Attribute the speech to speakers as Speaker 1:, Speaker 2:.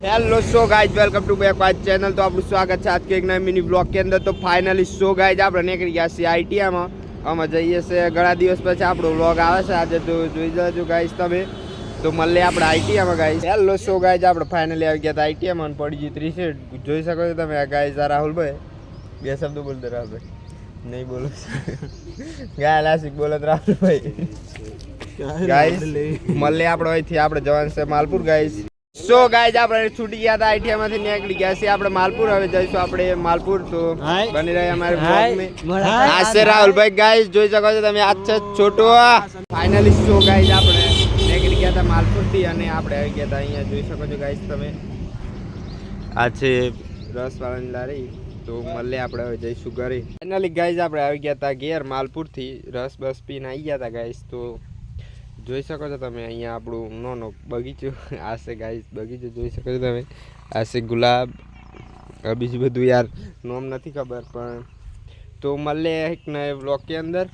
Speaker 1: Hello so guys welcome to back my channel. तो आपનું સ્વાગત છે આજ કે એક નવા મિની બ્લોગ કે અંદર। તો ફાઇનલી સો ગાइज આપણે નીકળી ગયા છીએ આઈટીઆમાં। અમે જઈએ છીએ ઘણા દિવસ પછી આપણો બ્લોગ આવે છે આજે, તો જોઈ જજો ગાइज તમે। તો મળીએ આપણે આઈટીઆમાં ગાइज। हेलो सो गाइज આપણે ફાઇનલી આવી ગયા હતા આઈટીઆમાં, પડી ગઈ 3 સીટ જોઈ શકો છો તમે। આ ગાइज આ રાહુલભાઈ બે શબ્દો બોલતો રાહુલભાઈ નહીં બોલો ગાય લાસિક બોલત રાહુલભાઈ ગાइज। મળીએ આપણે અહીંથી આપણે જવાનું છે માલપુર ગાइज। सो गाइज આપણે છૂટી ગયા હતા આઈટીઆ માંથી નીકળી ગયા છે આપણે માલપુર। હવે જઈશું આપણે માલપુર, તો બની રહે અમારે બ્લોગ में। આ છે રાહુલભાઈ ગાइज જોઈ શકો છો તમે। આ છે છોટો। ફાઇનલી સો ગાइज આપણે નીકળી ગયા હતા માલપુર થી અને આપણે આવી ગયા હતા અહીંયા જોઈ શકો છો ગાइज તમે। આ છે રસવાળાની લારી। તો મળે આપણે હવે જઈશું ઘરે। ફાઇનલી ગાइज આપણે આવી ગયા હતા ઘેર માલપુર થી, રસ બસ પીને આવી ગયા હતા ગાइज। તો જોઈ શકો છો તમે અહીંયા આપણું નાનો બગીચો આ છે ગાइज, બગીચો જોઈ શકો છો તમે। આ છે ગુલાબ, બીજું બધું યાર નામ નથી ખબર, પણ તો મળે એક નए ब्लॉग के अंदर।